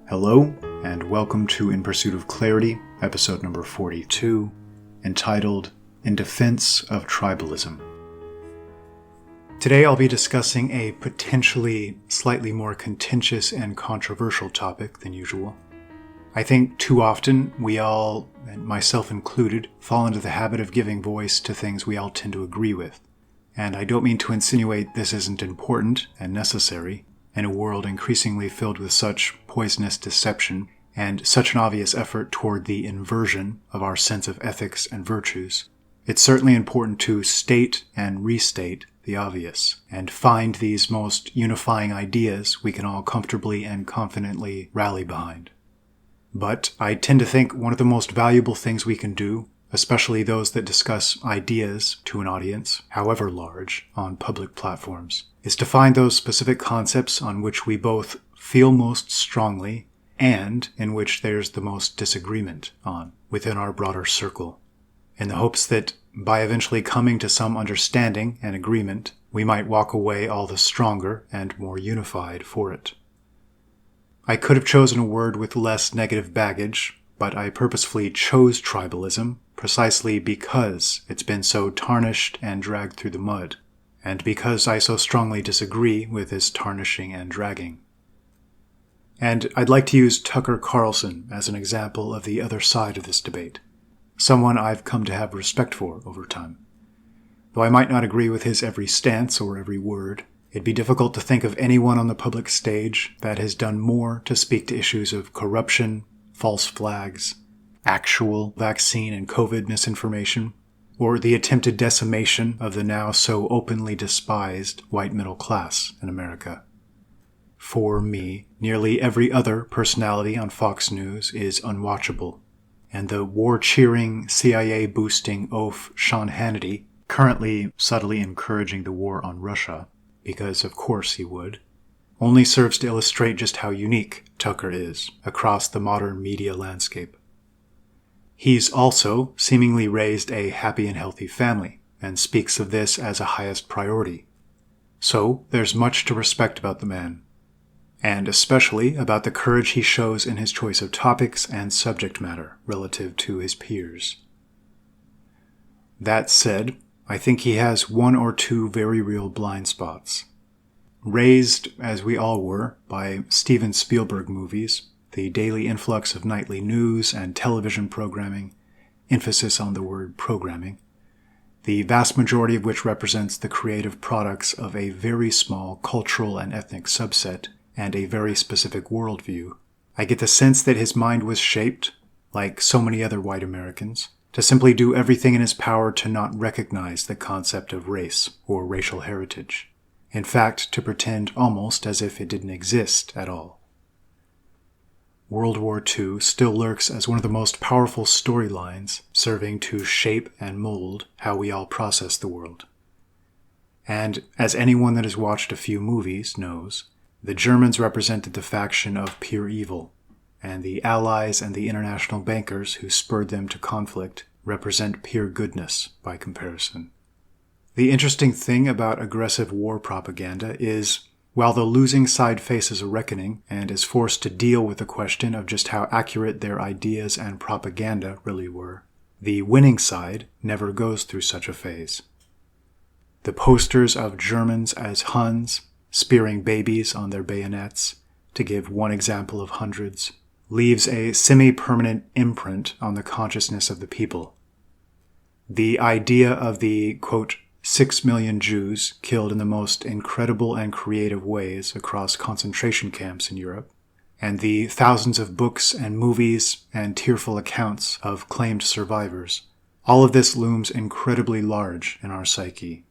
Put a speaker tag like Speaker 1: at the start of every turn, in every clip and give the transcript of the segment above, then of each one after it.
Speaker 1: Hello, and welcome to In Pursuit of Clarity, episode number 42, entitled In Defense of Tribalism. Today I'll be discussing a potentially slightly more contentious and controversial topic than usual. I think too often we all, and myself included, fall into the habit of giving voice to things we all tend to agree with. And I don't mean to insinuate this isn't important and necessary in a world increasingly filled with such poisonous deception and such an obvious effort toward the inversion of our sense of ethics and virtues. It's certainly important to state and restate the obvious and find these most unifying ideas we can all comfortably and confidently rally behind. But I tend to think one of the most valuable things we can do, especially those that discuss ideas to an audience, however large, on public platforms, is to find those specific concepts on which we both feel most strongly and in which there's the most disagreement on within our broader circle, in the hopes that by eventually coming to some understanding and agreement, we might walk away all the stronger and more unified for it. I could have chosen a word with less negative baggage, but I purposefully chose tribalism precisely because it's been so tarnished and dragged through the mud, and because I so strongly disagree with this tarnishing and dragging. And I'd like to use Tucker Carlson as an example of the other side of this debate, someone I've come to have respect for over time. Though I might not agree with his every stance or every word, it'd be difficult to think of anyone on the public stage that has done more to speak to issues of corruption, false flags, actual vaccine and COVID misinformation, or the attempted decimation of the now so openly despised white middle class in America. For me, nearly every other personality on Fox News is unwatchable, and the war-cheering, CIA-boosting oaf Sean Hannity, currently subtly encouraging the war on Russia, because of course he would, only serves to illustrate just how unique Tucker is across the modern media landscape. He's also seemingly raised a happy and healthy family, and speaks of this as a highest priority. So there's much to respect about the man, and especially about the courage he shows in his choice of topics and subject matter relative to his peers. That said, I think he has one or two very real blind spots. Raised, as we all were, by Steven Spielberg movies, the daily influx of nightly news and television programming, emphasis on the word programming, the vast majority of which represents the creative products of a very small cultural and ethnic subset and a very specific worldview, I get the sense that his mind was shaped, like so many other white Americans, to simply do everything in his power to not recognize the concept of race or racial heritage. In fact, to pretend almost as if it didn't exist at all. World War II still lurks as one of the most powerful storylines, serving to shape and mold how we all process the world. And as anyone that has watched a few movies knows, the Germans represented the faction of pure evil, and the Allies and the international bankers who spurred them to conflict represent pure goodness by comparison. The interesting thing about aggressive war propaganda is, while the losing side faces a reckoning and is forced to deal with the question of just how accurate their ideas and propaganda really were, the winning side never goes through such a phase. The posters of Germans as Huns, spearing babies on their bayonets, to give one example of hundreds, leaves a semi-permanent imprint on the consciousness of the people. The idea of the, quote, 6 million Jews killed in the most incredible and creative ways across concentration camps in Europe, and the thousands of books and movies and tearful accounts of claimed survivors, all of this looms incredibly large in our psyche.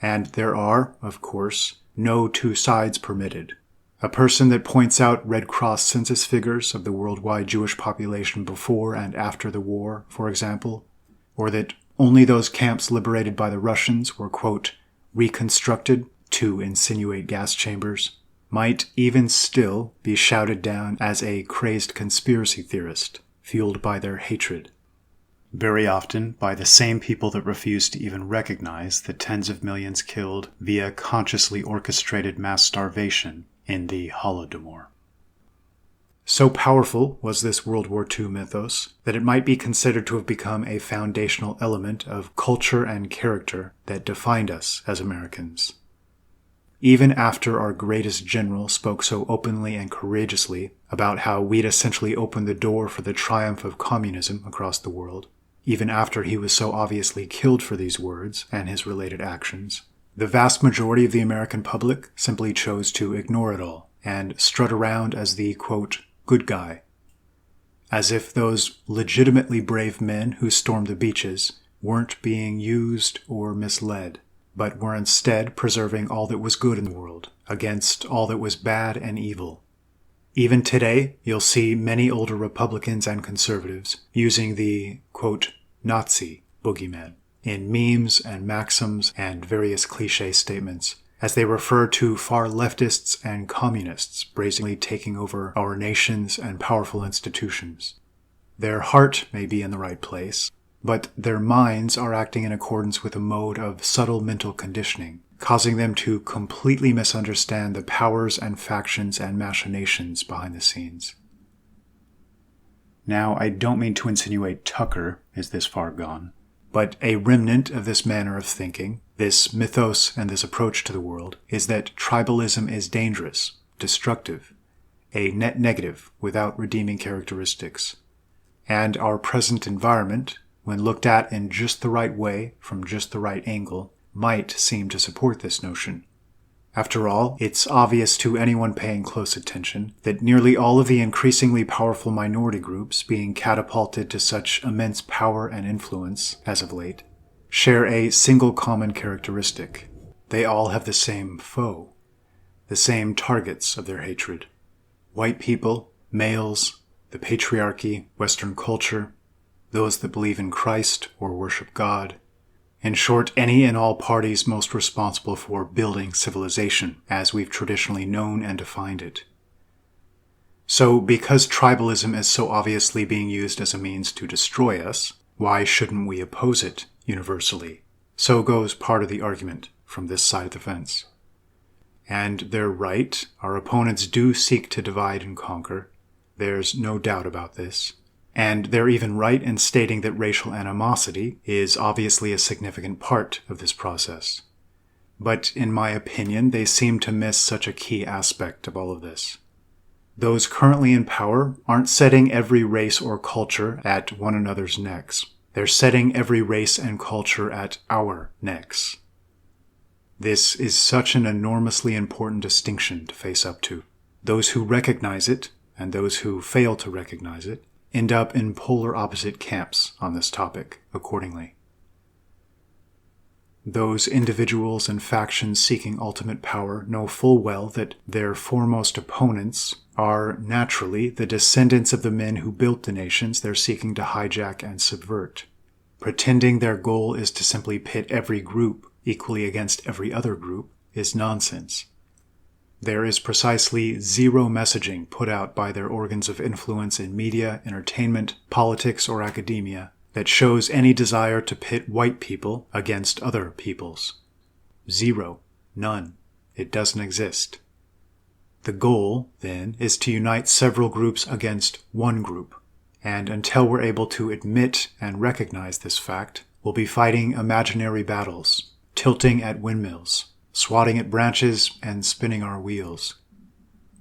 Speaker 1: And there are, of course, no two sides permitted. A person that points out Red Cross census figures of the worldwide Jewish population before and after the war, for example, or that only those camps liberated by the Russians were, quote, reconstructed to insinuate gas chambers, might even still be shouted down as a crazed conspiracy theorist, fueled by their hatred. Very often by the same people that refuse to even recognize the tens of millions killed via consciously orchestrated mass starvation in the Holodomor. So powerful was this World War II mythos that it might be considered to have become a foundational element of culture and character that defined us as Americans. Even after our greatest general spoke so openly and courageously about how we'd essentially opened the door for the triumph of communism across the world, even after he was so obviously killed for these words and his related actions, the vast majority of the American public simply chose to ignore it all and strut around as the, quote, good guy, as if those legitimately brave men who stormed the beaches weren't being used or misled, but were instead preserving all that was good in the world against all that was bad and evil. Even today, you'll see many older Republicans and conservatives using the, quote, Nazi boogeyman in memes and maxims and various cliché statements as they refer to far leftists and communists brazenly taking over our nations and powerful institutions. Their heart may be in the right place, but their minds are acting in accordance with a mode of subtle mental conditioning, causing them to completely misunderstand the powers and factions and machinations behind the scenes. Now, I don't mean to insinuate Tucker is this far gone, but a remnant of this manner of thinking, this mythos and this approach to the world, is that tribalism is dangerous, destructive, a net negative without redeeming characteristics. And our present environment, when looked at in just the right way, from just the right angle, might seem to support this notion. After all, it's obvious to anyone paying close attention that nearly all of the increasingly powerful minority groups being catapulted to such immense power and influence as of late share a single common characteristic. They all have the same foe, the same targets of their hatred. White people, males, the patriarchy, Western culture, those that believe in Christ or worship God. In short, any and all parties most responsible for building civilization as we've traditionally known and defined it. So, because tribalism is so obviously being used as a means to destroy us, why shouldn't we oppose it universally? So goes part of the argument from this side of the fence. And they're right, our opponents do seek to divide and conquer. There's no doubt about this. And they're even right in stating that racial animosity is obviously a significant part of this process. But in my opinion, they seem to miss such a key aspect of all of this. Those currently in power aren't setting every race or culture at one another's necks. They're setting every race and culture at our necks. This is such an enormously important distinction to face up to. Those who recognize it, and those who fail to recognize it, end up in polar opposite camps on this topic, accordingly. Those individuals and factions seeking ultimate power know full well that their foremost opponents are naturally the descendants of the men who built the nations they're seeking to hijack and subvert. Pretending their goal is to simply pit every group equally against every other group is nonsense. There is precisely zero messaging put out by their organs of influence in media, entertainment, politics, or academia that shows any desire to pit white people against other peoples. Zero. None. It doesn't exist. The goal, then, is to unite several groups against one group, and until we're able to admit and recognize this fact, we'll be fighting imaginary battles, tilting at windmills, swatting at branches and spinning our wheels,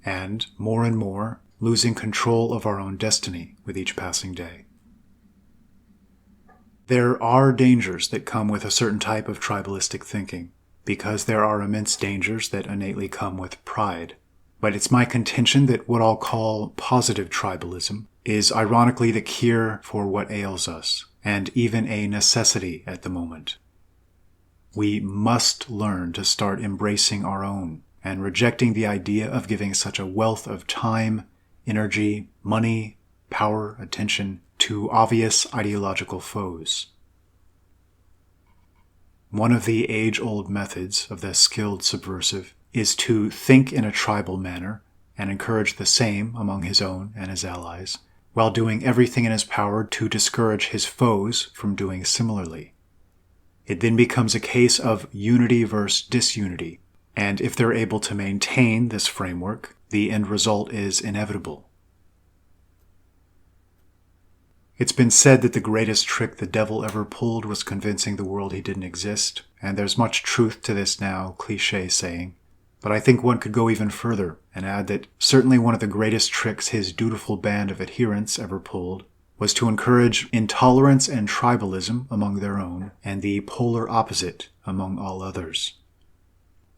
Speaker 1: and more, losing control of our own destiny with each passing day. There are dangers that come with a certain type of tribalistic thinking, because there are immense dangers that innately come with pride. But it's my contention that what I'll call positive tribalism is ironically the cure for what ails us, and even a necessity at the moment. We must learn to start embracing our own and rejecting the idea of giving such a wealth of time, energy, money, power, attention to obvious ideological foes. One of the age-old methods of the skilled subversive is to think in a tribal manner and encourage the same among his own and his allies, while doing everything in his power to discourage his foes from doing similarly. It then becomes a case of unity versus disunity, and if they're able to maintain this framework, the end result is inevitable. It's been said that the greatest trick the devil ever pulled was convincing the world he didn't exist, and there's much truth to this now cliché saying. But I think one could go even further and add that certainly one of the greatest tricks his dutiful band of adherents ever pulled was to encourage intolerance and tribalism among their own, and the polar opposite among all others.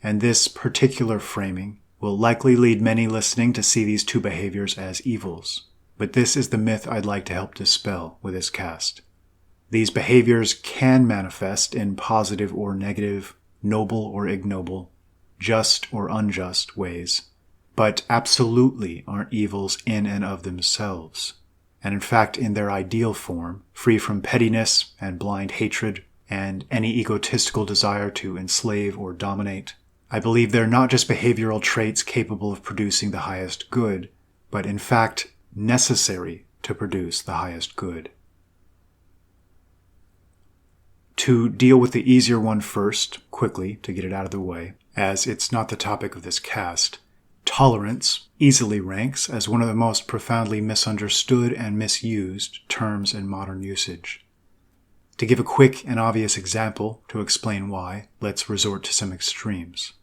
Speaker 1: And this particular framing will likely lead many listening to see these two behaviors as evils. But this is the myth I'd like to help dispel with this cast. These behaviors can manifest in positive or negative, noble or ignoble, just or unjust ways, but absolutely aren't evils in and of themselves. And in fact, in their ideal form, free from pettiness and blind hatred and any egotistical desire to enslave or dominate, I believe they're not just behavioral traits capable of producing the highest good, but in fact necessary to produce the highest good. To deal with the easier one first, quickly, to get it out of the way, as it's not the topic of this cast, tolerance easily ranks as one of the most profoundly misunderstood and misused terms in modern usage. To give a quick and obvious example to explain why, let's resort to some extremes.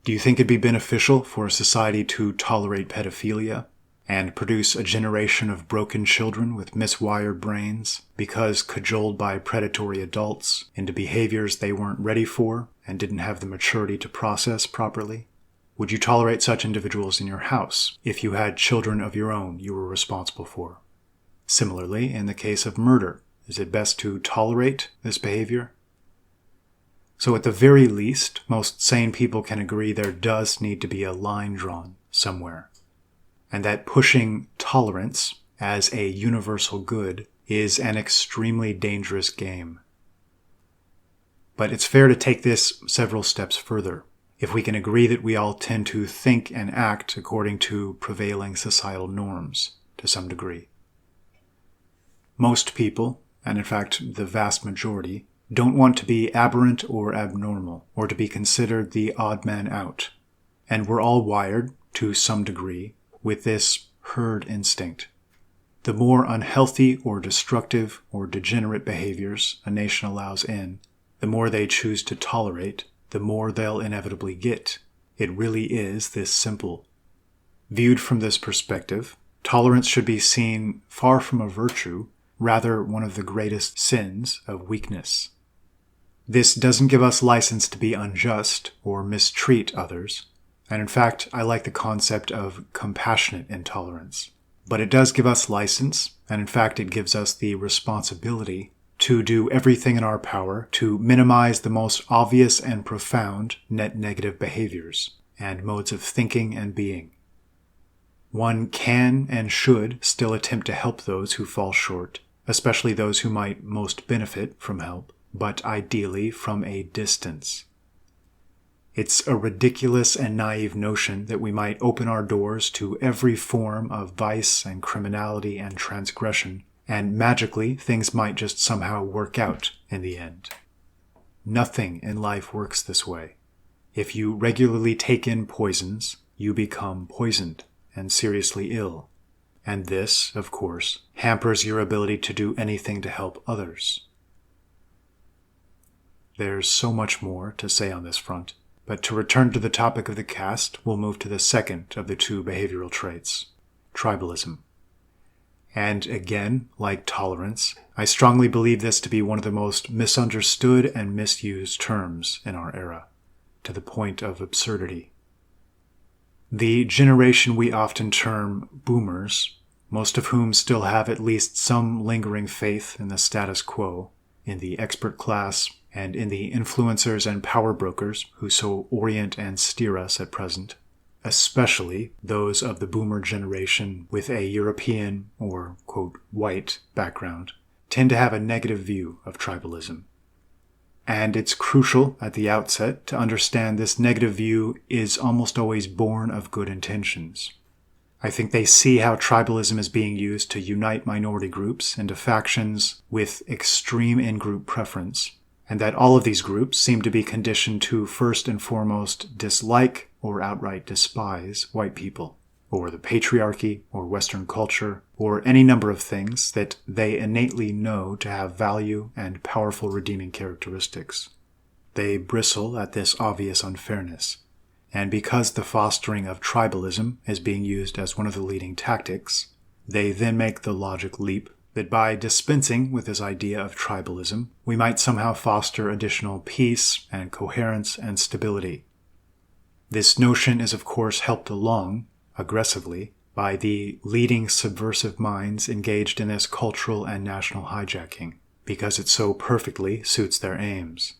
Speaker 1: Do you think it'd be beneficial for a society to tolerate pedophilia and produce a generation of broken children with miswired brains because cajoled by predatory adults into behaviors they weren't ready for and didn't have the maturity to process properly? Would you tolerate such individuals in your house if you had children of your own you were responsible for? Similarly, in the case of murder, is it best to tolerate this behavior? So at the very least, most sane people can agree there does need to be a line drawn somewhere, and that pushing tolerance as a universal good is an extremely dangerous game. But it's fair to take this several steps further, if we can agree that we all tend to think and act according to prevailing societal norms to some degree. Most people, and in fact the vast majority, don't want to be aberrant or abnormal, or to be considered the odd man out. And we're all wired, to some degree, with this herd instinct. The more unhealthy or destructive or degenerate behaviors a nation allows in, the more they choose to tolerate, the more they'll inevitably get. It really is this simple. Viewed from this perspective, tolerance should be seen far from a virtue, rather one of the greatest sins of weakness. This doesn't give us license to be unjust or mistreat others, and in fact, I like the concept of compassionate intolerance. But it does give us license, and in fact it gives us the responsibility to do everything in our power to minimize the most obvious and profound net negative behaviors and modes of thinking and being. One can and should still attempt to help those who fall short, especially those who might most benefit from help, but ideally from a distance. It's a ridiculous and naive notion that we might open our doors to every form of vice and criminality and transgression, and magically things might just somehow work out in the end. Nothing in life works this way. If you regularly take in poisons, you become poisoned and seriously ill. And this, of course, hampers your ability to do anything to help others. There's so much more to say on this front, but to return to the topic of the cast, we'll move to the second of the two behavioral traits, tribalism. And again, like tolerance, I strongly believe this to be one of the most misunderstood and misused terms in our era, to the point of absurdity. The generation we often term boomers, most of whom still have at least some lingering faith in the status quo, in the expert class, and in the influencers and power brokers who so orient and steer us at present, especially those of the boomer generation with a European or, quote, white background, tend to have a negative view of tribalism. And it's crucial at the outset to understand this negative view is almost always born of good intentions. I think they see how tribalism is being used to unite minority groups into factions with extreme in-group preference, and that all of these groups seem to be conditioned to first and foremost dislike or outright despise white people. or the patriarchy, or Western culture, or any number of things that they innately know to have value and powerful redeeming characteristics. They bristle at this obvious unfairness, and because the fostering of tribalism is being used as one of the leading tactics, they then make the logic leap that by dispensing with this idea of tribalism, we might somehow foster additional peace and coherence and stability. This notion is of course helped along, aggressively, by the leading subversive minds engaged in this cultural and national hijacking, because it so perfectly suits their aims.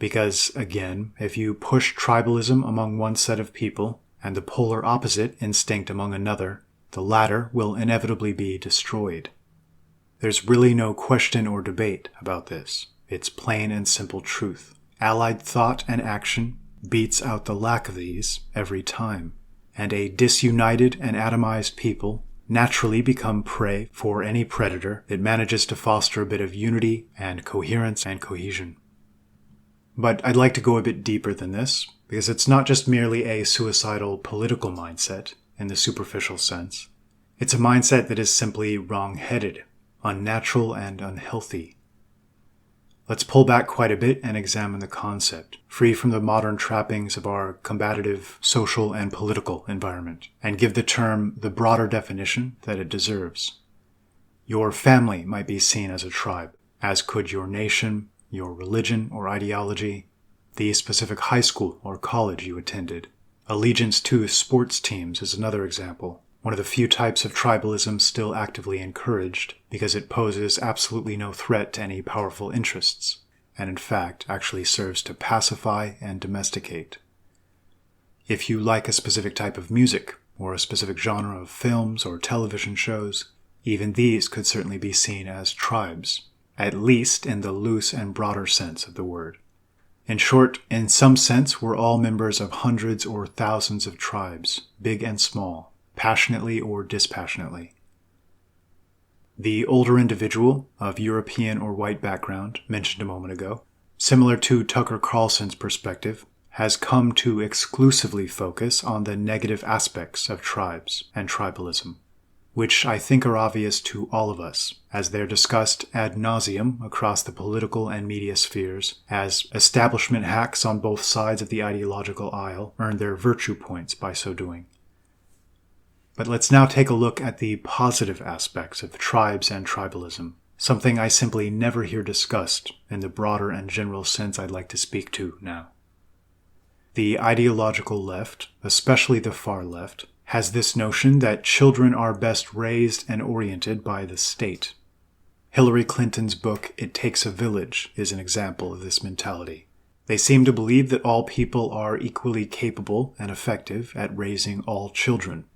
Speaker 1: Because, again, if you push tribalism among one set of people and the polar opposite instinct among another, the latter will inevitably be destroyed. There's really no question or debate about this. It's plain and simple truth. Allied thought and action beats out the lack of these every time, and a disunited and atomized people naturally become prey for any predator that manages to foster a bit of unity and coherence and cohesion. But I'd like to go a bit deeper than this, because it's not just merely a suicidal political mindset in the superficial sense. It's a mindset that is simply wrong-headed, unnatural, and unhealthy. Let's pull back quite a bit and examine the concept, free from the modern trappings of our combative social and political environment, and give the term the broader definition that it deserves. Your family might be seen as a tribe, as could your nation, your religion or ideology, the specific high school or college you attended. Allegiance to sports teams is another example, one of the few types of tribalism still actively encouraged because it poses absolutely no threat to any powerful interests, and in fact actually serves to pacify and domesticate. If you like a specific type of music or a specific genre of films or television shows, even these could certainly be seen as tribes, at least in the loose and broader sense of the word. In short, in some sense, we're all members of hundreds or thousands of tribes, big and small, passionately or dispassionately. The older individual of European or white background, mentioned a moment ago, similar to Tucker Carlson's perspective, has come to exclusively focus on the negative aspects of tribes and tribalism, which I think are obvious to all of us, as they're discussed ad nauseum across the political and media spheres, as establishment hacks on both sides of the ideological aisle earn their virtue points by so doing. But let's now take a look at the positive aspects of tribes and tribalism, something I simply never hear discussed in the broader and general sense I'd like to speak to now. The ideological left, especially the far left, has this notion that children are best raised and oriented by the state. Hillary Clinton's book, It Takes a Village, is an example of this mentality. They seem to believe that all people are equally capable and effective at raising all children,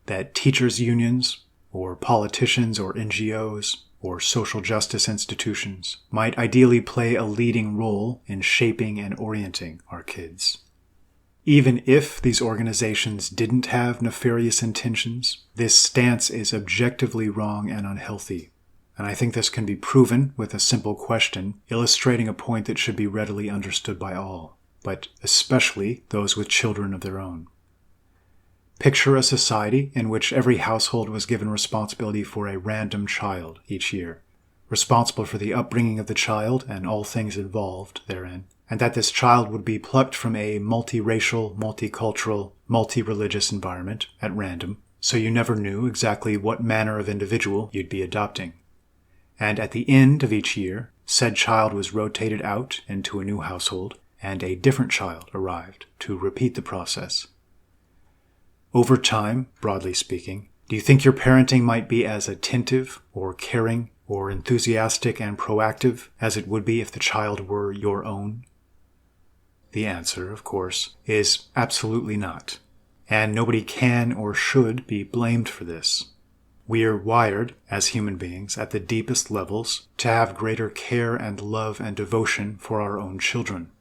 Speaker 1: that teachers' unions, or politicians or NGOs, or social justice institutions might ideally play a leading role in shaping and orienting our kids. Even if these organizations didn't have nefarious intentions, this stance is objectively wrong and unhealthy. And I think this can be proven with a simple question, illustrating a point that should be readily understood by all, but especially those with children of their own. Picture a society in which every household was given responsibility for a random child each year, responsible for the upbringing of the child and all things involved therein, and that this child would be plucked from a multiracial, multicultural, multi-religious environment at random, so you never knew exactly what manner of individual you'd be adopting. And at the end of each year, said child was rotated out into a new household, and a different child arrived to repeat the process. Over time, broadly speaking, do you think your parenting might be as attentive or caring or enthusiastic and proactive as it would be if the child were your own? The answer, of course, is absolutely not, and nobody can or should be blamed for this. We are wired, as human beings, at the deepest levels, to have greater care and love and devotion for our own children.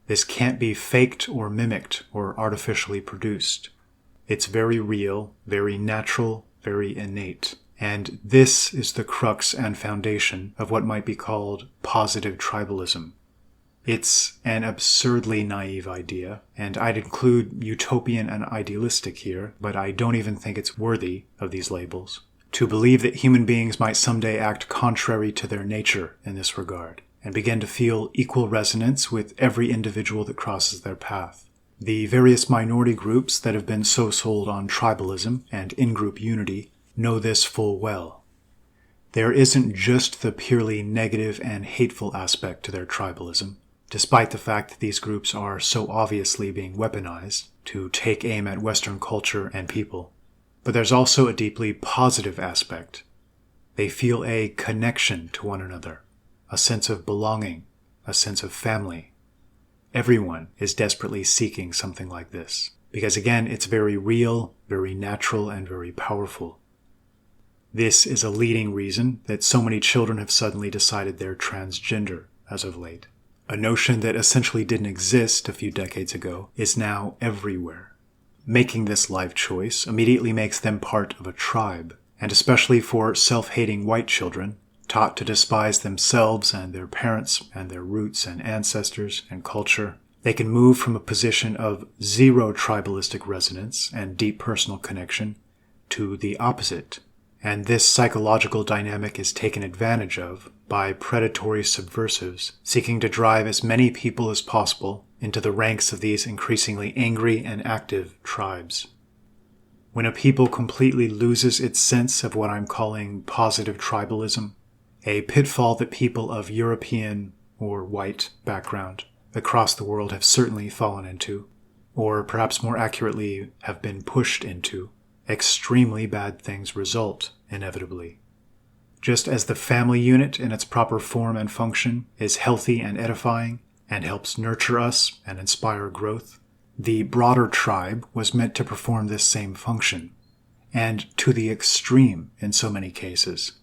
Speaker 1: This can't be faked or mimicked or artificially produced. It's very real, very natural, very innate. And this is the crux and foundation of what might be called positive tribalism. It's an absurdly naive idea, and I'd include utopian and idealistic here, but I don't even think it's worthy of these labels. To believe that human beings might someday act contrary to their nature in this regard, and begin to feel equal resonance with every individual that crosses their path. The various minority groups that have been so sold on tribalism and in-group unity know this full well. There isn't just the purely negative and hateful aspect to their tribalism, despite the fact that these groups are so obviously being weaponized to take aim at Western culture and people. But there's also a deeply positive aspect. They feel a connection to one another, a sense of belonging, a sense of family. Everyone is desperately seeking something like this, because again, it's very real, very natural, and very powerful. This is a leading reason that so many children have suddenly decided they're transgender as of late. A notion that essentially didn't exist a few decades ago is now everywhere. Making this life choice immediately makes them part of a tribe, and especially for self-hating white children, taught to despise themselves and their parents and their roots and ancestors and culture, they can move from a position of zero tribalistic resonance and deep personal connection to the opposite. And this psychological dynamic is taken advantage of by predatory subversives seeking to drive as many people as possible into the ranks of these increasingly angry and active tribes. When a people completely loses its sense of what I'm calling positive tribalism, a pitfall that people of European or white background across the world have certainly fallen into, or perhaps more accurately have been pushed into, extremely bad things result, inevitably. Just as the family unit in its proper form and function is healthy and edifying and helps nurture us and inspire growth, the broader tribe was meant to perform this same function, and to the extreme in so many cases.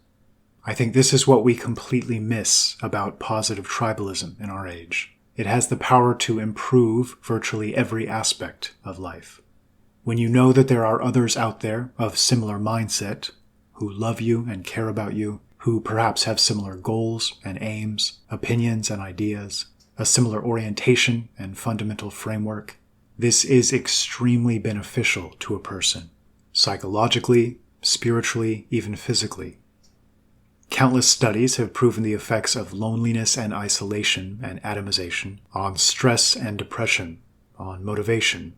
Speaker 1: I think this is what we completely miss about positive tribalism in our age. It has the power to improve virtually every aspect of life. When you know that there are others out there of similar mindset, who love you and care about you, who perhaps have similar goals and aims, opinions and ideas, a similar orientation and fundamental framework, this is extremely beneficial to a person, psychologically, spiritually, even physically. Countless studies have proven the effects of loneliness and isolation and atomization on stress and depression, on motivation.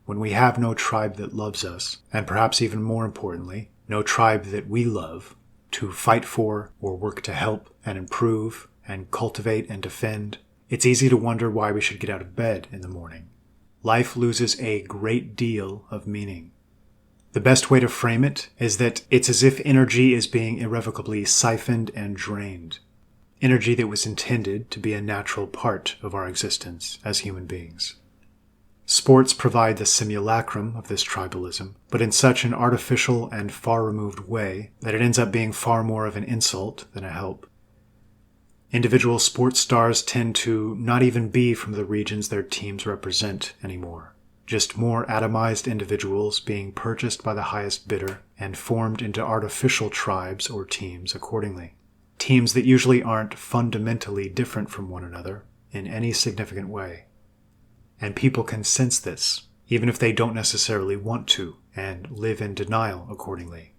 Speaker 1: When we have no tribe that loves us, and perhaps even more importantly, no tribe that we love, to fight for or work to help and improve and cultivate and defend, it's easy to wonder why we should get out of bed in the morning. Life loses a great deal of meaning. The best way to frame it is that it's as if energy is being irrevocably siphoned and drained. Energy that was intended to be a natural part of our existence as human beings. Sports provide the simulacrum of this tribalism, but in such an artificial and far-removed way that it ends up being far more of an insult than a help. Individual sports stars tend to not even be from the regions their teams represent anymore. Just more atomized individuals being purchased by the highest bidder and formed into artificial tribes or teams accordingly. Teams that usually aren't fundamentally different from one another in any significant way. And people can sense this, even if they don't necessarily want to, and live in denial accordingly.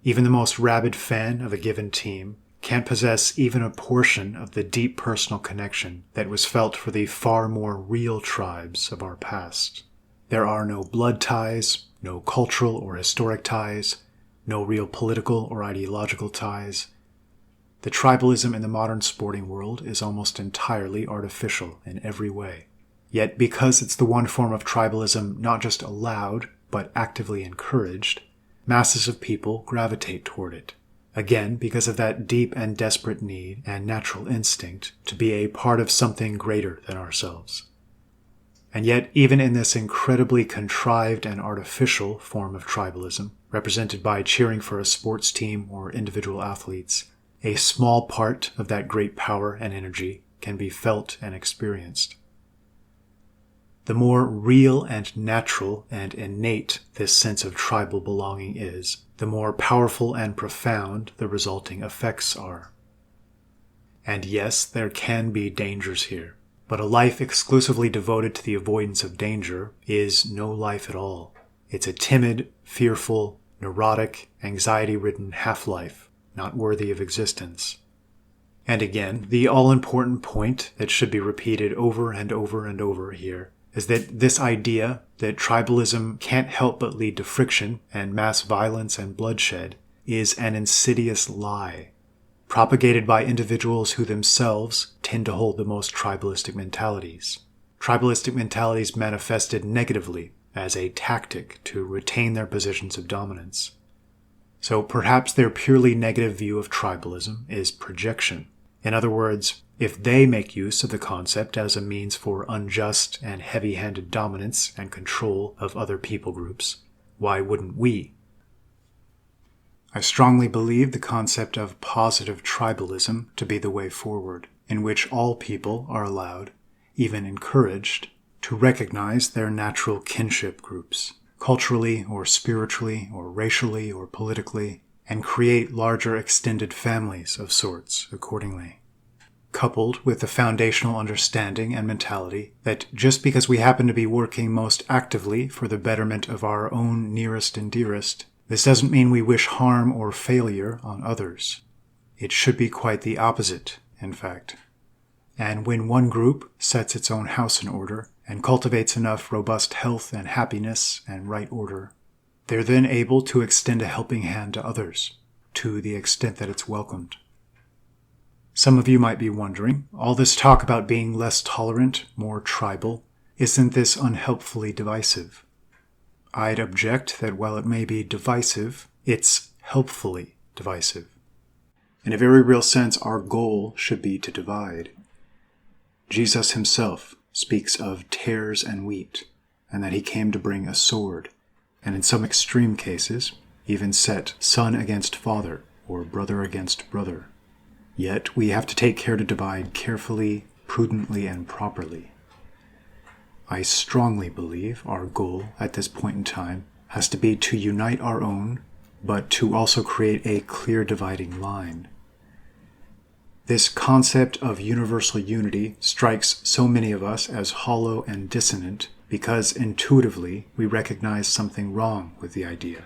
Speaker 1: Even the most rabid fan of a given team can't possess even a portion of the deep personal connection that was felt for the far more real tribes of our past. There are no blood ties, no cultural or historic ties, no real political or ideological ties. The tribalism in the modern sporting world is almost entirely artificial in every way. Yet because it's the one form of tribalism not just allowed, but actively encouraged, masses of people gravitate toward it. Again, because of that deep and desperate need and natural instinct to be a part of something greater than ourselves. And yet, even in this incredibly contrived and artificial form of tribalism, represented by cheering for a sports team or individual athletes, a small part of that great power and energy can be felt and experienced. The more real and natural and innate this sense of tribal belonging is, the more powerful and profound the resulting effects are. And yes, there can be dangers here. But a life exclusively devoted to the avoidance of danger is no life at all. It's a timid, fearful, neurotic, anxiety-ridden half-life, not worthy of existence. And again, the all-important point that should be repeated over and over and over here is that this idea that tribalism can't help but lead to friction and mass violence and bloodshed is an insidious lie, propagated by individuals who themselves tend to hold the most tribalistic mentalities. Tribalistic mentalities manifested negatively as a tactic to retain their positions of dominance. So perhaps their purely negative view of tribalism is projection. In other words, if they make use of the concept as a means for unjust and heavy-handed dominance and control of other people groups, why wouldn't we? I strongly believe the concept of positive tribalism to be the way forward, in which all people are allowed, even encouraged, to recognize their natural kinship groups, culturally or spiritually or racially or politically, and create larger extended families of sorts accordingly. Coupled with the foundational understanding and mentality that just because we happen to be working most actively for the betterment of our own nearest and dearest, this doesn't mean we wish harm or failure on others. It should be quite the opposite, in fact. And when one group sets its own house in order and cultivates enough robust health and happiness and right order, they're then able to extend a helping hand to others, to the extent that it's welcomed. Some of you might be wondering, all this talk about being less tolerant, more tribal, isn't this unhelpfully divisive? I'd object that while it may be divisive, it's helpfully divisive. In a very real sense, our goal should be to divide. Jesus himself speaks of tares and wheat, and that he came to bring a sword, and in some extreme cases, even set son against father, or brother against brother. Yet we have to take care to divide carefully, prudently, and properly. I strongly believe our goal at this point in time has to be to unite our own, but to also create a clear dividing line. This concept of universal unity strikes so many of us as hollow and dissonant because intuitively we recognize something wrong with the idea.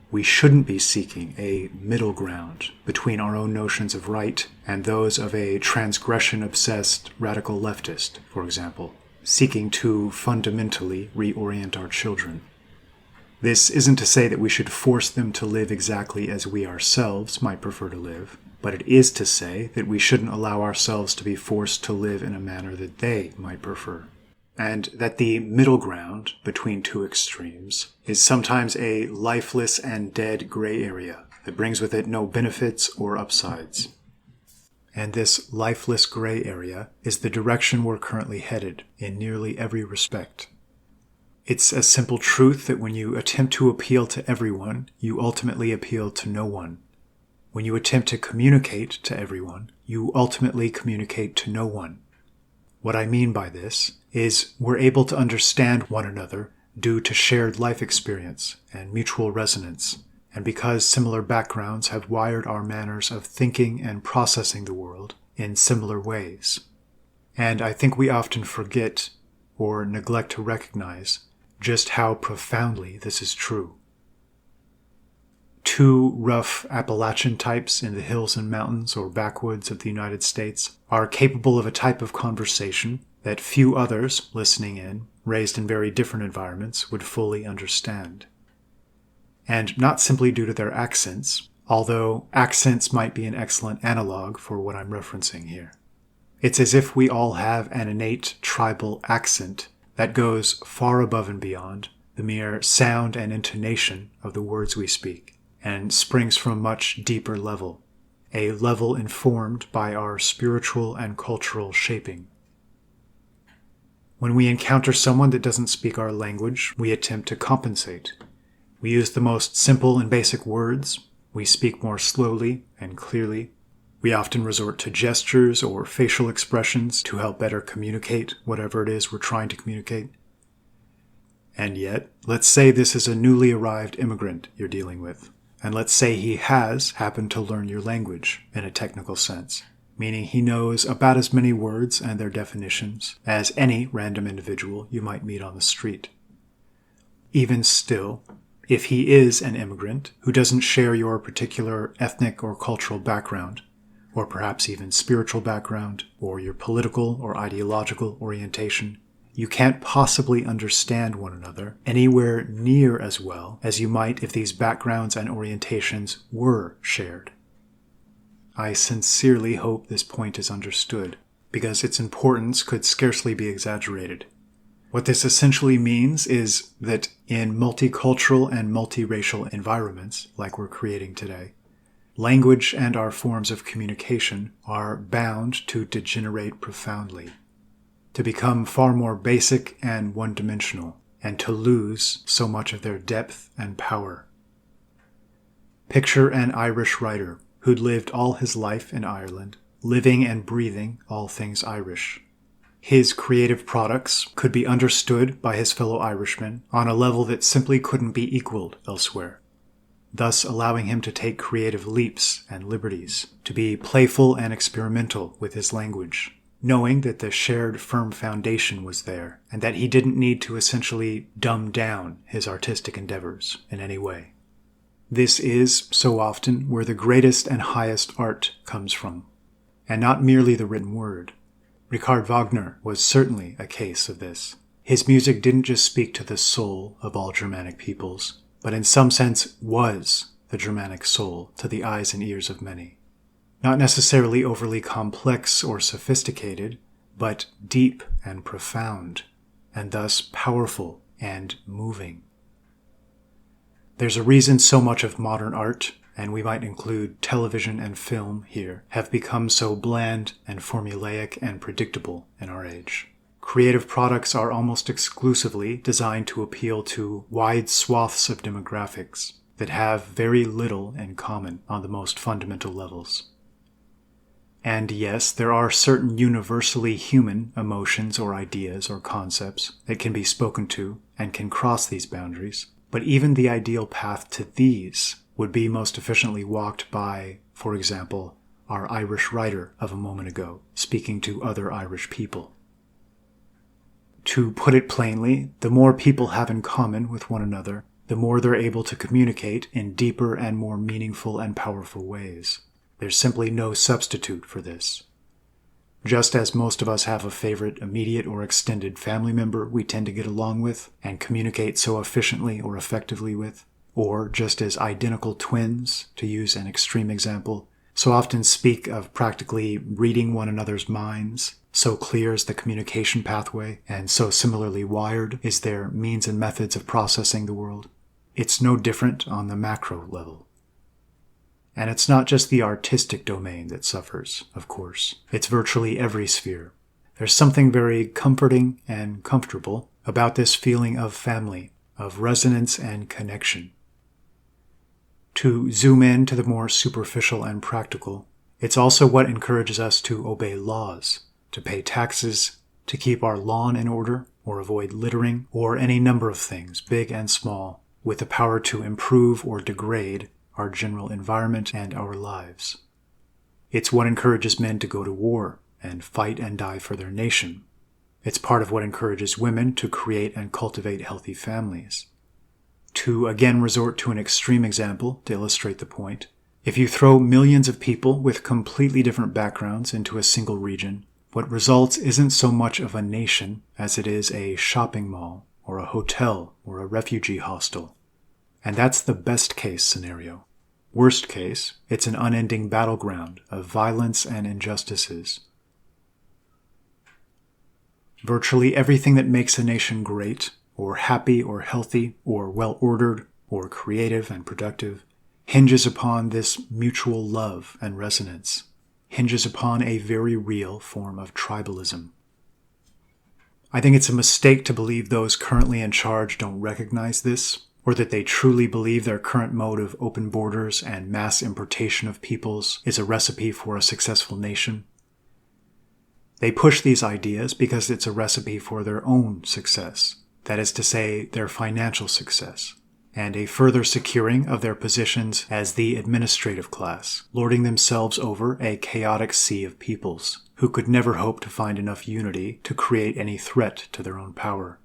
Speaker 1: We shouldn't be seeking a middle ground between our own notions of right and those of a transgression-obsessed radical leftist, for example, seeking to fundamentally reorient our children. This isn't to say that we should force them to live exactly as we ourselves might prefer to live, but it is to say that we shouldn't allow ourselves to be forced to live in a manner that they might prefer. And that the middle ground between two extremes is sometimes a lifeless and dead gray area that brings with it no benefits or upsides. And this lifeless gray area is the direction we're currently headed in nearly every respect. It's a simple truth that when you attempt to appeal to everyone, you ultimately appeal to no one. When you attempt to communicate to everyone, you ultimately communicate to no one. What I mean by this is we're able to understand one another due to shared life experience and mutual resonance, and because similar backgrounds have wired our manners of thinking and processing the world in similar ways. And I think we often forget or neglect to recognize just how profoundly this is true. Two rough Appalachian types in the hills and mountains or backwoods of the United States are capable of a type of conversation that few others listening in, raised in very different environments, would fully understand. And not simply due to their accents, although accents might be an excellent analog for what I'm referencing here. It's as if we all have an innate tribal accent that goes far above and beyond the mere sound and intonation of the words we speak, and springs from a much deeper level, a level informed by our spiritual and cultural shaping. When we encounter someone that doesn't speak our language, we attempt to compensate. We use the most simple and basic words. We speak more slowly and clearly. We often resort to gestures or facial expressions to help better communicate whatever it is we're trying to communicate. And yet, let's say this is a newly arrived immigrant you're dealing with. And let's say he has happened to learn your language in a technical sense, meaning he knows about as many words and their definitions as any random individual you might meet on the street. Even still, if he is an immigrant who doesn't share your particular ethnic or cultural background, or perhaps even spiritual background, or your political or ideological orientation, you can't possibly understand one another anywhere near as well as you might if these backgrounds and orientations were shared. I sincerely hope this point is understood, because its importance could scarcely be exaggerated. What this essentially means is that in multicultural and multiracial environments, like we're creating today, language and our forms of communication are bound to degenerate profoundly, to become far more basic and one-dimensional, and to lose so much of their depth and power. Picture an Irish writer who'd lived all his life in Ireland, living and breathing all things Irish. His creative products could be understood by his fellow Irishmen on a level that simply couldn't be equaled elsewhere, thus allowing him to take creative leaps and liberties, to be playful and experimental with his language, knowing that the shared firm foundation was there, and that he didn't need to essentially dumb down his artistic endeavors in any way. This is, so often, where the greatest and highest art comes from, and not merely the written word. Richard Wagner was certainly a case of this. His music didn't just speak to the soul of all Germanic peoples, but in some sense was the Germanic soul to the eyes and ears of many. Not necessarily overly complex or sophisticated, but deep and profound, and thus powerful and moving. There's a reason so much of modern art, and we might include television and film here, have become so bland and formulaic and predictable in our age. Creative products are almost exclusively designed to appeal to wide swaths of demographics that have very little in common on the most fundamental levels. And yes, there are certain universally human emotions or ideas or concepts that can be spoken to and can cross these boundaries, but even the ideal path to these would be most efficiently walked by, for example, our Irish writer of a moment ago, speaking to other Irish people. To put it plainly, the more people have in common with one another, the more they're able to communicate in deeper and more meaningful and powerful ways. There's simply no substitute for this. Just as most of us have a favorite immediate or extended family member we tend to get along with and communicate so efficiently or effectively with, or just as identical twins, to use an extreme example, so often speak of practically reading one another's minds, so clear is the communication pathway, and so similarly wired is their means and methods of processing the world. It's no different on the macro level. And it's not just the artistic domain that suffers, of course. It's virtually every sphere. There's something very comforting and comfortable about this feeling of family, of resonance and connection. To zoom in to the more superficial and practical, it's also what encourages us to obey laws, to pay taxes, to keep our lawn in order, or avoid littering, or any number of things, big and small, with the power to improve or degrade our general environment and our lives. It's what encourages men to go to war and fight and die for their nation. It's part of what encourages women to create and cultivate healthy families. To again resort to an extreme example to illustrate the point, if you throw millions of people with completely different backgrounds into a single region, what results isn't so much of a nation as it is a shopping mall or a hotel or a refugee hostel. And that's the best case scenario. Worst case, it's an unending battleground of violence and injustices. Virtually everything that makes a nation great, or happy or healthy, or well-ordered, or creative and productive, hinges upon this mutual love and resonance, hinges upon a very real form of tribalism. I think it's a mistake to believe those currently in charge don't recognize this, or that they truly believe their current mode of open borders and mass importation of peoples is a recipe for a successful nation. They push these ideas because it's a recipe for their own success, that is to say, their financial success. and a further securing of their positions as the administrative class, lording themselves over a chaotic sea of peoples, who could never hope to find enough unity to create any threat to their own power.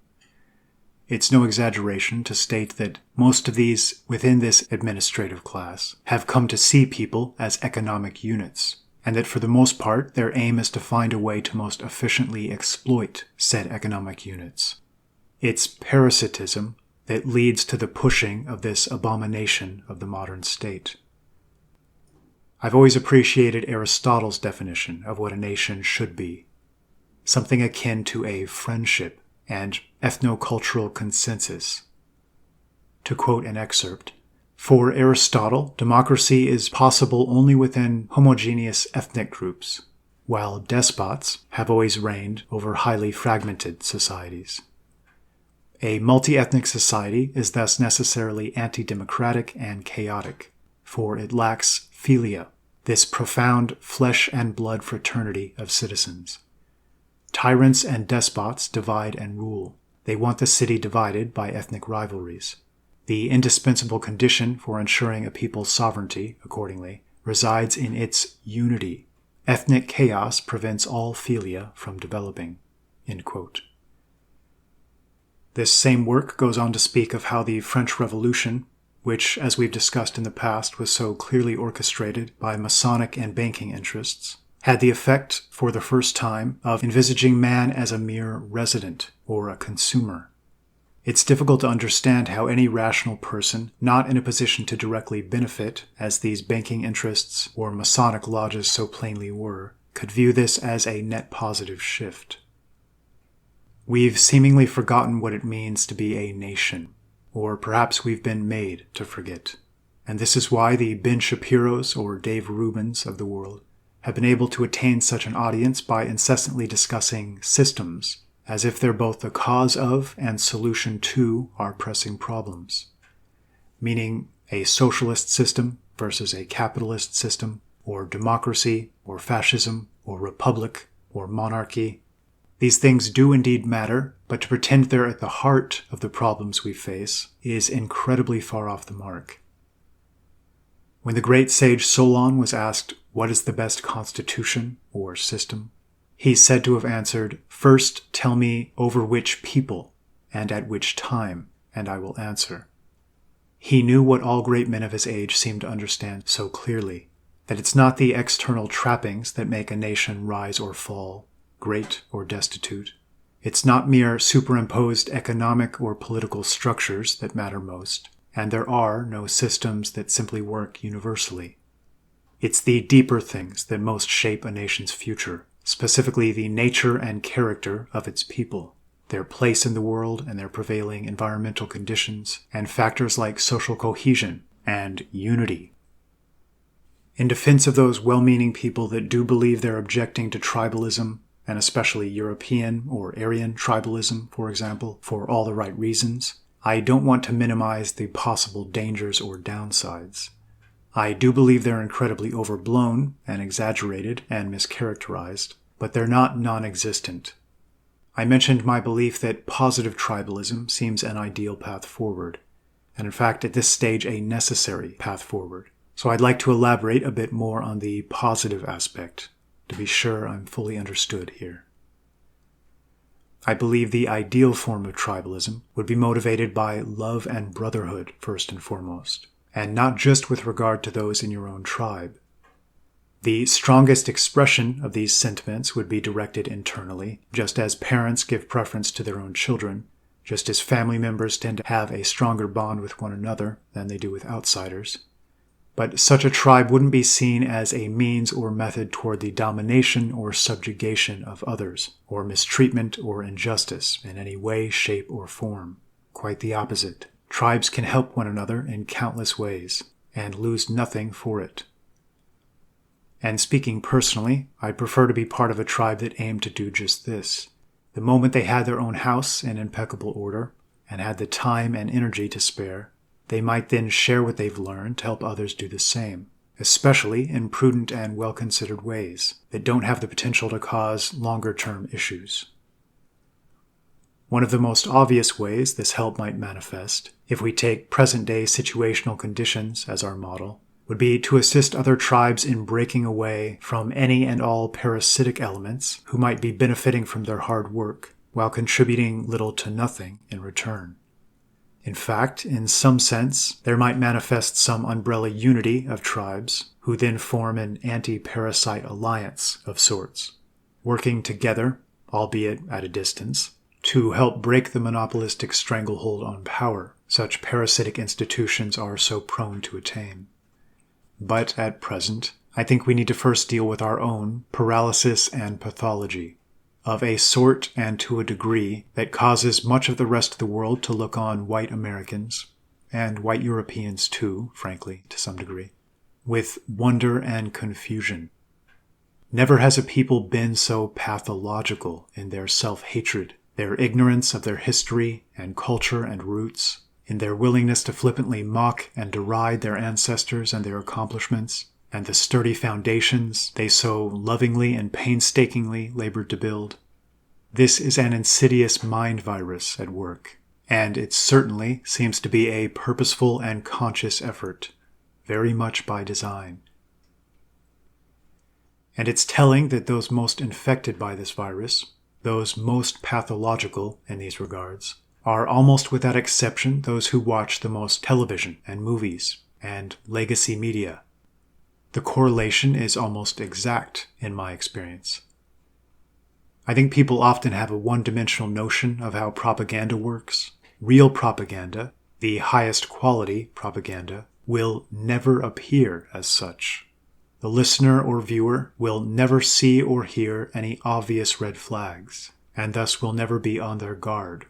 Speaker 1: It's no exaggeration to state that most of these within this administrative class have come to see people as economic units, and that for the most part their aim is to find a way to most efficiently exploit said economic units. It's parasitism that leads to the pushing of this abomination of the modern state. I've always appreciated Aristotle's definition of what a nation should be, something akin to a friendship and ethnocultural consensus. To quote an excerpt, "For Aristotle, democracy is possible only within homogeneous ethnic groups, while despots have always reigned over highly fragmented societies. A multi-ethnic society is thus necessarily anti-democratic and chaotic, for it lacks philia, this profound flesh and blood fraternity of citizens. Tyrants and despots divide and rule. They want the city divided by ethnic rivalries. The indispensable condition for ensuring a people's sovereignty, accordingly, resides in its unity. Ethnic chaos prevents all philia from developing." End quote. This same work goes on to speak of how the French Revolution, which, as we've discussed in the past, was so clearly orchestrated by Masonic and banking interests, had the effect, for the first time, of envisaging man as a mere resident or a consumer. It's difficult to understand how any rational person, not in a position to directly benefit, as these banking interests or Masonic lodges so plainly were, could view this as a net positive shift. We've seemingly forgotten what it means to be a nation, or perhaps we've been made to forget. And this is why the Ben Shapiros or Dave Rubins of the world have been able to attain such an audience by incessantly discussing systems, as if they're both the cause of and solution to our pressing problems. Meaning a socialist system versus a capitalist system, or democracy, or fascism, or republic, or monarchy. These things do indeed matter, but to pretend they're at the heart of the problems we face is incredibly far off the mark. When the great sage Solon was asked, "What is the best constitution or system?" he's said to have answered, "First tell me over which people and at which time, and I will answer." He knew what all great men of his age seemed to understand so clearly, that it's not the external trappings that make a nation rise or fall, great or destitute. It's not mere superimposed economic or political structures that matter most, and there are no systems that simply work universally. It's the deeper things that most shape a nation's future, specifically the nature and character of its people, their place in the world and their prevailing environmental conditions, and factors like social cohesion and unity. In defense of those well-meaning people that do believe they're objecting to tribalism, and especially European or Aryan tribalism, for example, for all the right reasons, I don't want to minimize the possible dangers or downsides. I do believe they're incredibly overblown and exaggerated and mischaracterized, but they're not non-existent. I mentioned my belief that positive tribalism seems an ideal path forward, and in fact at this stage a necessary path forward. So I'd like to elaborate a bit more on the positive aspect, to be sure I'm fully understood here. I believe the ideal form of tribalism would be motivated by love and brotherhood first and foremost, and not just with regard to those in your own tribe. The strongest expression of these sentiments would be directed internally, just as parents give preference to their own children, just as family members tend to have a stronger bond with one another than they do with outsiders. But such a tribe wouldn't be seen as a means or method toward the domination or subjugation of others, or mistreatment or injustice in any way, shape, or form. Quite the opposite. Tribes can help one another in countless ways, and lose nothing for it. And speaking personally, I'd prefer to be part of a tribe that aimed to do just this. The moment they had their own house in impeccable order, and had the time and energy to spare, they might then share what they've learned to help others do the same, especially in prudent and well-considered ways that don't have the potential to cause longer-term issues. One of the most obvious ways this help might manifest, if we take present-day situational conditions as our model, would be to assist other tribes in breaking away from any and all parasitic elements who might be benefiting from their hard work, while contributing little to nothing in return. In fact, in some sense, there might manifest some umbrella unity of tribes who then form an anti-parasite alliance of sorts, working together, albeit at a distance, to help break the monopolistic stranglehold on power such parasitic institutions are so prone to attain. But at present, I think we need to first deal with our own paralysis and pathology, of a sort and to a degree that causes much of the rest of the world to look on white Americans, and white Europeans too, frankly, to some degree, with wonder and confusion. Never has a people been so pathological in their self-hatred, their ignorance of their history and culture and roots, in their willingness to flippantly mock and deride their ancestors and their accomplishments, and the sturdy foundations they so lovingly and painstakingly labored to build. This is an insidious mind virus at work, and it certainly seems to be a purposeful and conscious effort, very much by design. And it's telling that those most infected by this virus, those most pathological in these regards, are almost without exception those who watch the most television and movies and legacy media. The correlation is almost exact in my experience. I think people often have a one-dimensional notion of how propaganda works. Real propaganda, the highest quality propaganda, will never appear as such. The listener or viewer will never see or hear any obvious red flags, and thus will never be on their guard.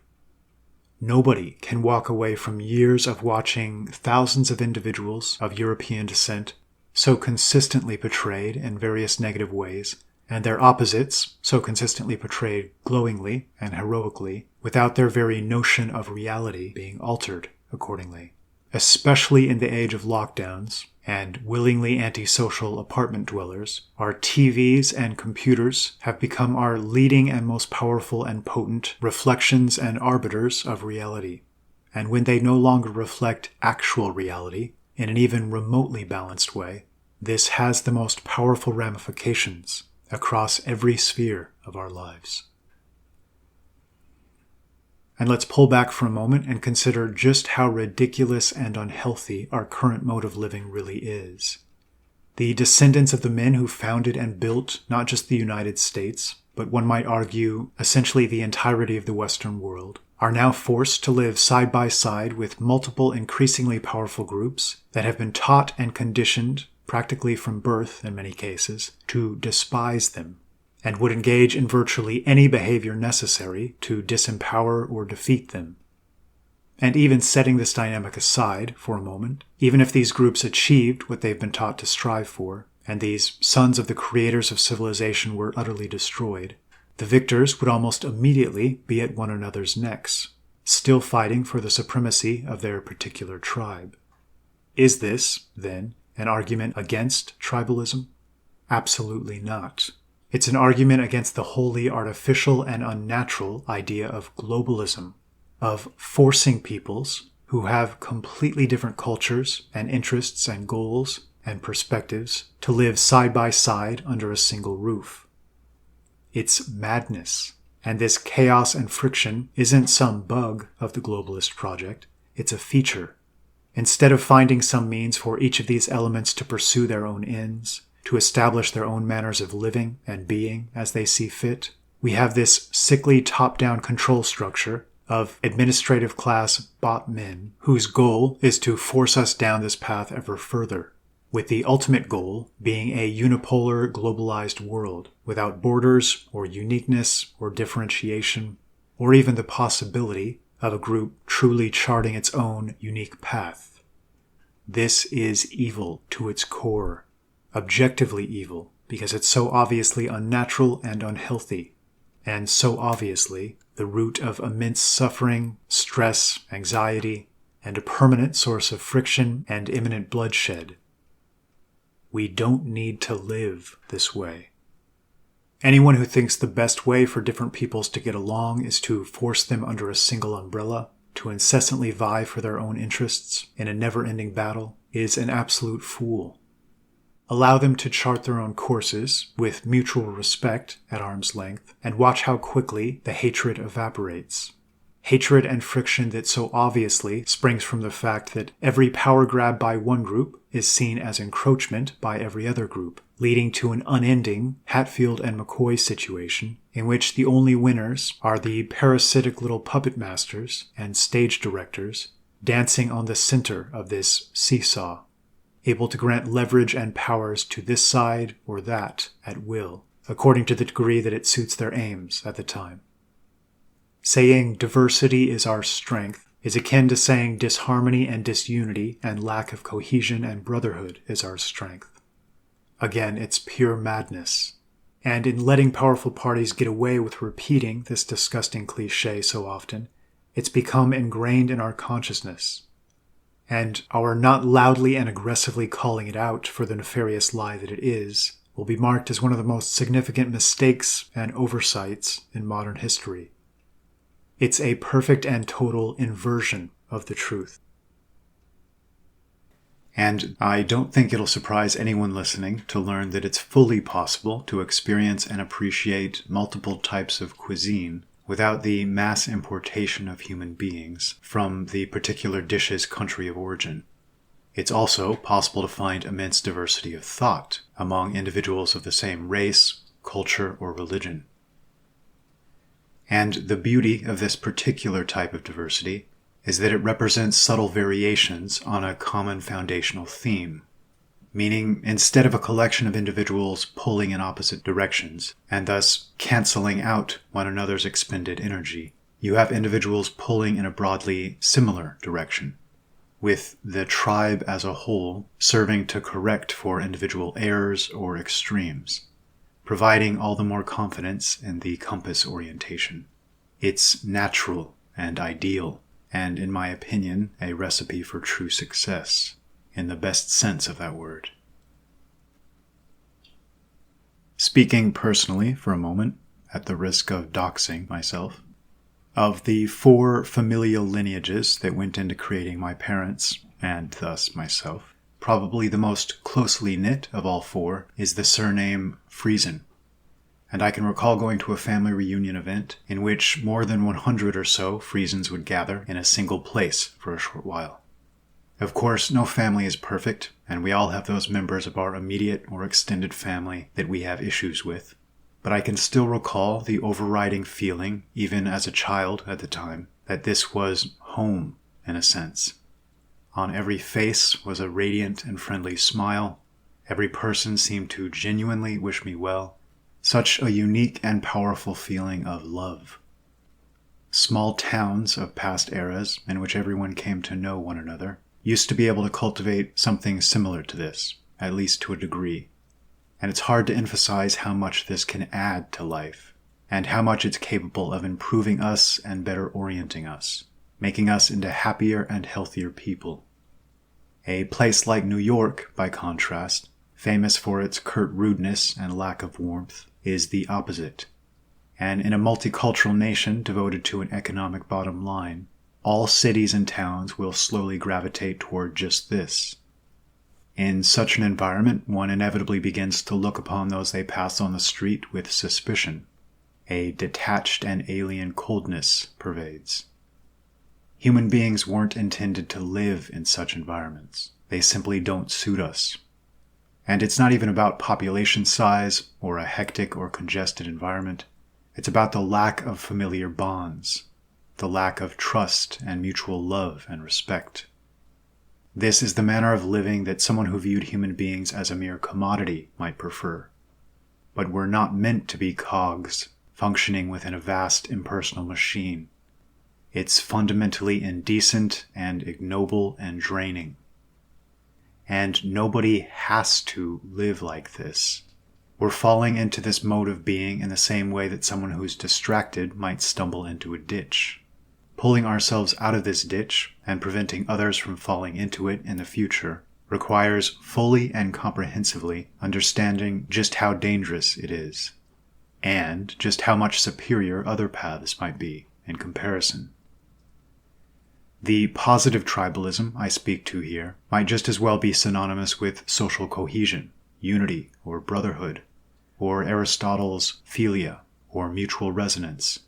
Speaker 1: Nobody can walk away from years of watching thousands of individuals of European descent so consistently portrayed in various negative ways, and their opposites so consistently portrayed glowingly and heroically, without their very notion of reality being altered accordingly. Especially in the age of lockdowns and willingly antisocial apartment dwellers, our TVs and computers have become our leading and most powerful and potent reflections and arbiters of reality. And when they no longer reflect actual reality in an even remotely balanced way, this has the most powerful ramifications across every sphere of our lives. And let's pull back for a moment and consider just how ridiculous and unhealthy our current mode of living really is. The descendants of the men who founded and built not just the United States, but one might argue essentially the entirety of the Western world, are now forced to live side by side with multiple increasingly powerful groups that have been taught and conditioned, practically from birth in many cases, to despise them, and would engage in virtually any behavior necessary to disempower or defeat them. And even setting this dynamic aside for a moment, even if these groups achieved what they've been taught to strive for, and these sons of the creators of civilization were utterly destroyed, the victors would almost immediately be at one another's necks, still fighting for the supremacy of their particular tribe. Is this, then, an argument against tribalism? Absolutely not. It's an argument against the wholly artificial and unnatural idea of globalism, of forcing peoples who have completely different cultures and interests and goals and perspectives to live side by side under a single roof. It's madness, and this chaos and friction isn't some bug of the globalist project, it's a feature. Instead of finding some means for each of these elements to pursue their own ends, to establish their own manners of living and being as they see fit, we have this sickly top-down control structure of administrative class bot men whose goal is to force us down this path ever further, with the ultimate goal being a unipolar, globalized world without borders or uniqueness or differentiation, or even the possibility of a group truly charting its own unique path. This is evil to its core. Objectively evil, because it's so obviously unnatural and unhealthy, and so obviously the root of immense suffering, stress, anxiety, and a permanent source of friction and imminent bloodshed. We don't need to live this way. Anyone who thinks the best way for different peoples to get along is to force them under a single umbrella, to incessantly vie for their own interests in a never-ending battle, is an absolute fool. Allow them to chart their own courses with mutual respect at arm's length, and watch how quickly the hatred evaporates. Hatred and friction that so obviously springs from the fact that every power grab by one group is seen as encroachment by every other group, leading to an unending Hatfield and McCoy situation in which the only winners are the parasitic little puppet masters and stage directors dancing on the center of this seesaw, able to grant leverage and powers to this side or that at will, according to the degree that it suits their aims at the time. Saying diversity is our strength is akin to saying disharmony and disunity and lack of cohesion and brotherhood is our strength. Again, it's pure madness. And in letting powerful parties get away with repeating this disgusting cliché so often, it's become ingrained in our consciousness. And our not loudly and aggressively calling it out for the nefarious lie that it is will be marked as one of the most significant mistakes and oversights in modern history. It's a perfect and total inversion of the truth. And I don't think it'll surprise anyone listening to learn that it's fully possible to experience and appreciate multiple types of cuisine without the mass importation of human beings from the particular dish's country of origin. It's also possible to find immense diversity of thought among individuals of the same race, culture, or religion. And the beauty of this particular type of diversity is that it represents subtle variations on a common foundational theme, meaning instead of a collection of individuals pulling in opposite directions and thus canceling out one another's expended energy, you have individuals pulling in a broadly similar direction, with the tribe as a whole serving to correct for individual errors or extremes, providing all the more confidence in the compass orientation. It's natural and ideal, and in my opinion, a recipe for true success, in the best sense of that word. Speaking personally for a moment, at the risk of doxing myself, of the 4 familial lineages that went into creating my parents, and thus myself, probably the most closely knit of all 4 is the surname Friesen. And I can recall going to a family reunion event in which more than 100 or so Friesens would gather in a single place for a short while. Of course, no family is perfect, and we all have those members of our immediate or extended family that we have issues with. But I can still recall the overriding feeling, even as a child at the time, that this was home, in a sense. On every face was a radiant and friendly smile. Every person seemed to genuinely wish me well. Such a unique and powerful feeling of love. Small towns of past eras, in which everyone came to know one another, used to be able to cultivate something similar to this, at least to a degree. And it's hard to emphasize how much this can add to life, and how much it's capable of improving us and better orienting us, making us into happier and healthier people. A place like New York, by contrast, famous for its curt rudeness and lack of warmth, is the opposite. And in a multicultural nation devoted to an economic bottom line, all cities and towns will slowly gravitate toward just this. In such an environment, one inevitably begins to look upon those they pass on the street with suspicion. A detached and alien coldness pervades. Human beings weren't intended to live in such environments. They simply don't suit us. And it's not even about population size or a hectic or congested environment. It's about the lack of familiar bonds, the lack of trust and mutual love and respect. This is the manner of living that someone who viewed human beings as a mere commodity might prefer. But we're not meant to be cogs functioning within a vast impersonal machine. It's fundamentally indecent and ignoble and draining. And nobody has to live like this. We're falling into this mode of being in the same way that someone who's distracted might stumble into a ditch. Pulling ourselves out of this ditch and preventing others from falling into it in the future requires fully and comprehensively understanding just how dangerous it is. and just how much superior other paths might be in comparison. The positive tribalism I speak to here might just as well be synonymous with social cohesion, unity, or brotherhood, or Aristotle's philia, or mutual resonance.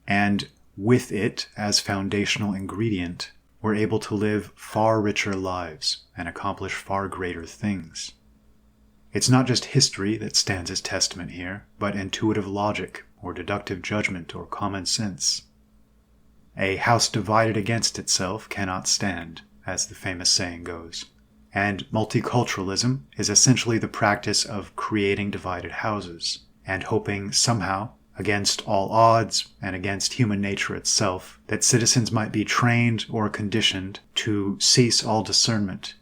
Speaker 1: And with it as foundational ingredient, we're able to live far richer lives and accomplish far greater things. It's not just history that stands as testament here, but intuitive logic, or deductive judgment, or common sense. A house divided against itself cannot stand, as the famous saying goes. And multiculturalism is essentially the practice of creating divided houses, and hoping somehow, against all odds and against human nature itself, that citizens might be trained or conditioned to cease all discernment,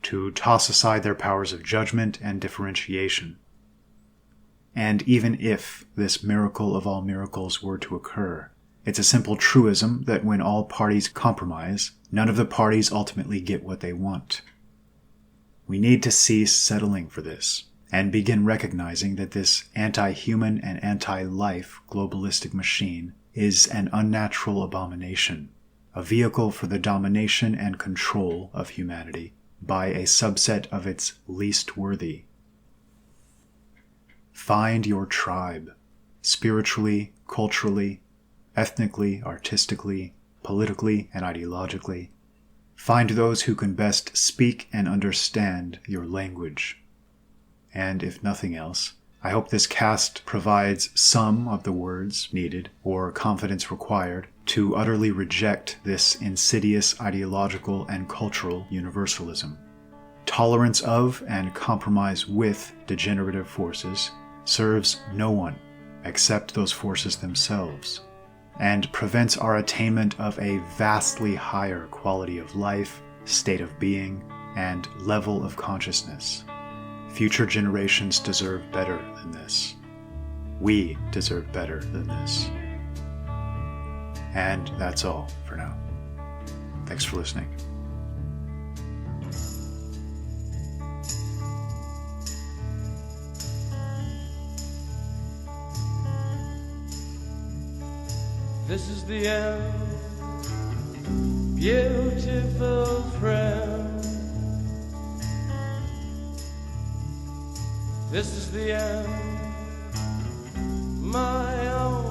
Speaker 1: to toss aside their powers of judgment and differentiation. And even if this miracle of all miracles were to occur, it's a simple truism that when all parties compromise, none of the parties ultimately get what they want. We need to cease settling for this, and begin recognizing that this anti-human and anti-life globalistic machine is an unnatural abomination, a vehicle for the domination and control of humanity by a subset of its least worthy. Find your tribe, spiritually, culturally, ethnically, artistically, politically, and ideologically. Find those who can best speak and understand your language. And if nothing else, I hope this cast provides some of the words needed or confidence required to utterly reject this insidious ideological and cultural universalism. Tolerance of and compromise with degenerative forces serves no one except those forces themselves, and prevents our attainment of a vastly higher quality of life, state of being, and level of consciousness. Future generations deserve better than this. We deserve better than this. And that's all for now. Thanks for listening.
Speaker 2: This is the end, beautiful friend. This is the end, my own